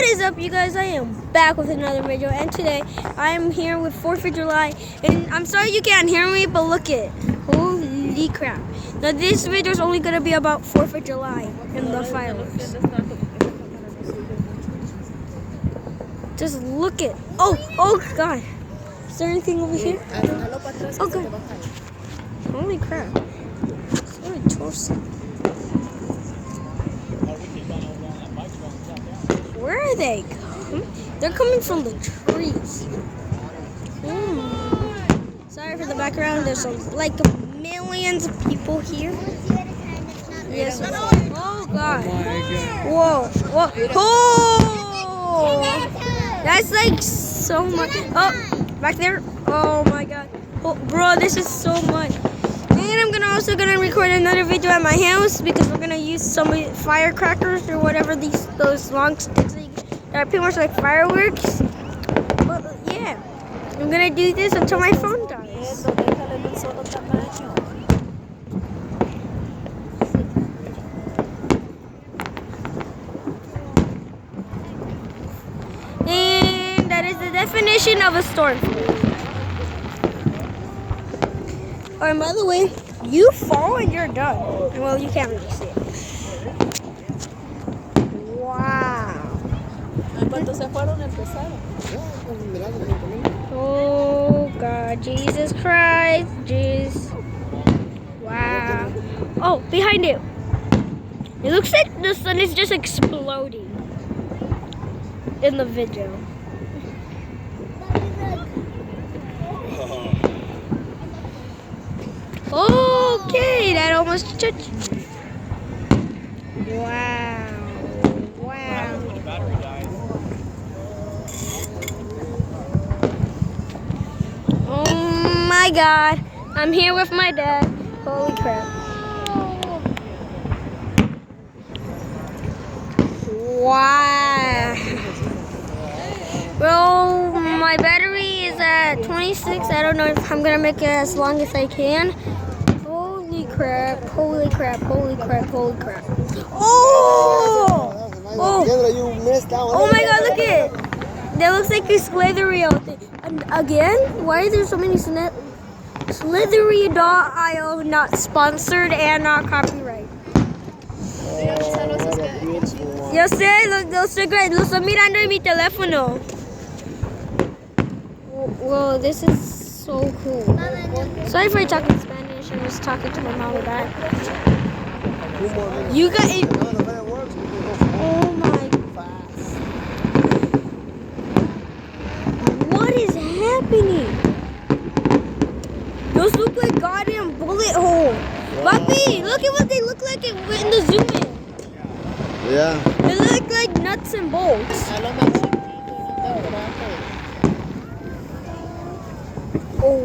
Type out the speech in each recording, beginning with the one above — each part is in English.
What is up, you guys? I am back with another video, and today I am here with 4th of July. And I'm sorry you can't hear me, but look it. Holy crap. Now this video is only going to be about 4th of July and the fireworks. Just look it. Oh god. Is there anything over here? Oh god. Holy crap. It's very torso. Where are they? They're coming from the trees. Sorry for the background. There's like millions of people here. Yes. Oh god. Whoa. Oh! That's like so much. Oh, back there. Oh my god. Oh, bro, this is so much. And I'm also gonna record another video at my house because we're gonna use some firecrackers or whatever those long sticks that are pretty much like fireworks. But yeah, I'm gonna do this until my phone dies. And that is the definition of a storm. Oh, and by the way, you fall and you're done. Well, you can't really see it. Wow. Oh, God. Jesus Christ. Jeez. Wow. Oh, behind it. It looks like the sun is just exploding in the video. Okay, that almost touched me. Wow. Oh my god. I'm here with my dad. Holy crap. Wow. Well, my battery is at 26. I don't know if I'm gonna make it as long as I can. Holy crap. Oh! Oh my god, look at it. That looks like a slithery out there. And again? Why are there so many Slithery.io not sponsored and not copyright? Yo sé, lo estoy mirando en mi teléfono. Whoa, this is so cool. Sorry for talking Spanish. I'm just talking to my mom about it. You got it. Oh my. What is happening? Those look like goddamn bullet holes. Papi, look at what they look like in the zoom in. Yeah. They look like nuts and bolts. Oh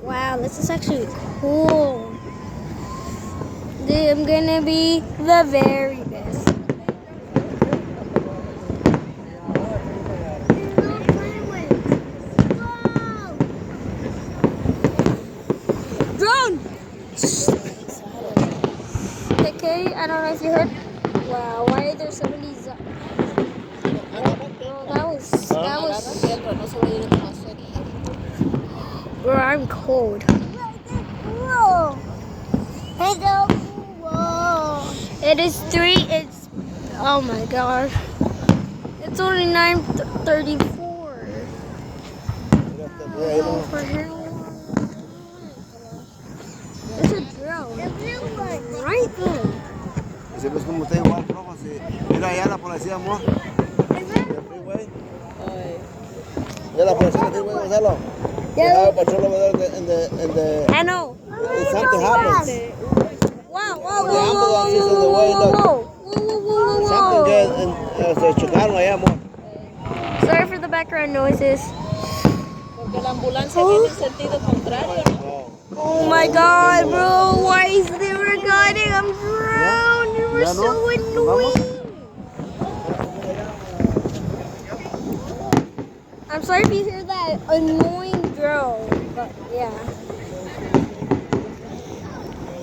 wow, this is actually cool. I'm gonna be the very best. Drone! Okay, I don't know if you heard. Wow, why are there so many that was bro, I'm cold. It is 3. It's oh my god. It's only 9:34. There's a drone right there. Si ves como está igual, rojo, si mira allá la policía, amor. El freeway. Yeah, la policía, freeway, Gonzalo. Yeah. They have a patrol over there in the I know. If something happens. Something good and se chocaron allá, amor. Sorry for the background noises. Porque la ambulancia viene en sentido contrario. Oh my god, bro. Why is there recording? I'm drowned. You were so annoying. I'm sorry if you hear that annoying drone, but yeah.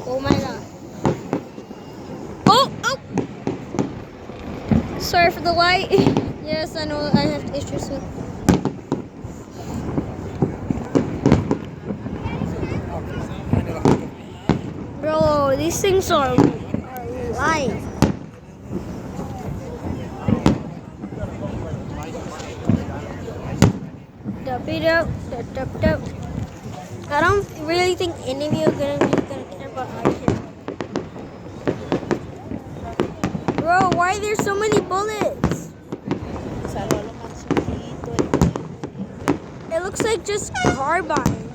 Oh my god. Oh! Sorry for the light. Yes, I know I have issues with. Bro, these things are live. I don't really think any of you are gonna care about our kid. Bro, why are there so many bullets? It looks like just carbine.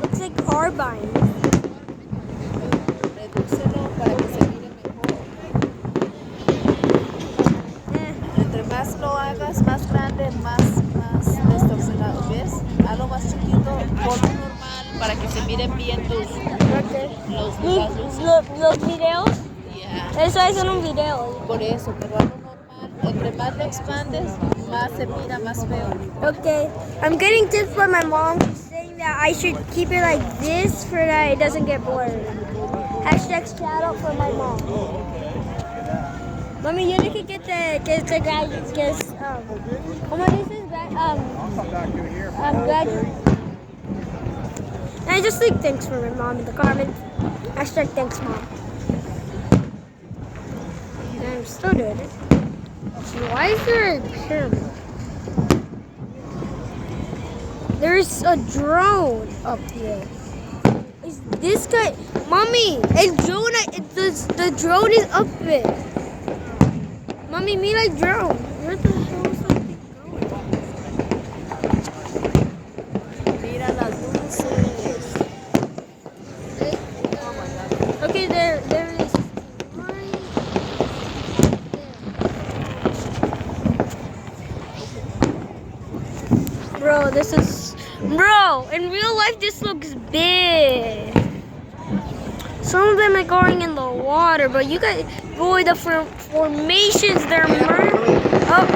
Looks like carbine. Redúcelo para que se mire mejor. Entre más lo hagas, más grande, más distorsionado. ¿Ves? Hazlo más chiquito, ponlo normal para que se miren bien tus las luces. Los videos. Yeah. Eso es en un video. Por eso, pero hazlo normal. Entre más lo expandes, más se mira más feo. Okay. I'm getting tips from my mom. She's saying that I should keep it like this for that it doesn't get blurred. Hashtag shout out for my mom. Mami, yo le que ¿cómo dices? I just think thanks for my mom in the comments. Hashtag thanks, mom. And I'm still doing it. Why is there a pyramid? There's a drone up here. Is this guy, mommy? And the drone is up there. Mommy, me like drone. Where the hell is something going? Mira las luces. Okay, there is one. Bro, bro, in real life this looks big. Some of them are going in the water, but you guys go with the formations, they're merging. Oh.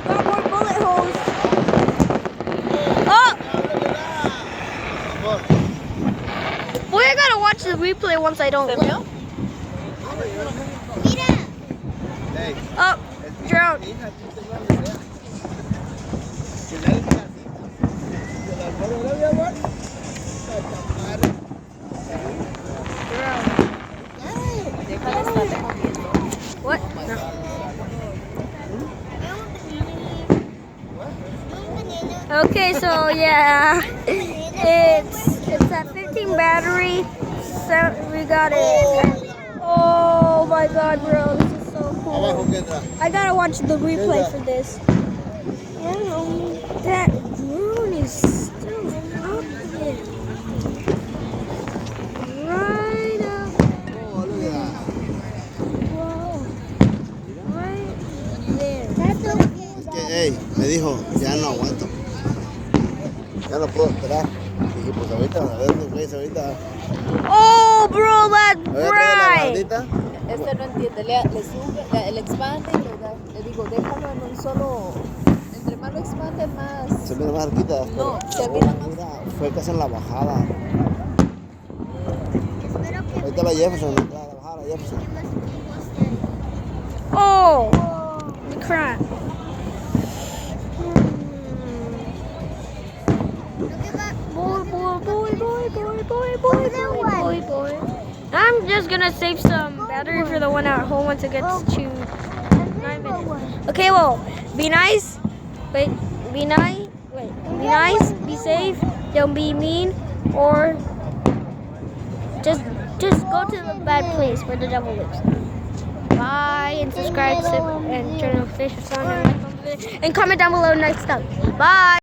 Got more bullet holes. Oh! Boy, I gotta watch the replay once I don't look. Oh, drone. What? No. Okay, so yeah, it's at 15 battery. So we got it. Oh my God, bro, this is so cool. I gotta watch the replay for this. That drone is still up there. Right up. Whoa. Right there. Hey, me dijo, ya no aguanto. Ya no puedo esperar. Dije, pues ahorita, a ver dónde ves ahorita. Oh, bro, that's A ver, trae la bright. gordita. Este no entiende, le sube, le expande y le da. Le digo, déjalo en un solo. Entre más lo expande, más. Se mira más cerquita. No, se mira más. Mira, fue casi en la bajada. Ahorita la Jefferson, la bajada, Jefferson. Oh, crap. Boy. I'm just gonna save some battery for the one at home once it gets to 9 minutes. Okay, well, be nice. Wait, be nice. Wait, be nice. Be safe. Don't be mean, or just go to the bad place where the devil lives. Bye, and subscribe and turn on notifications on and comment down below next time. Bye.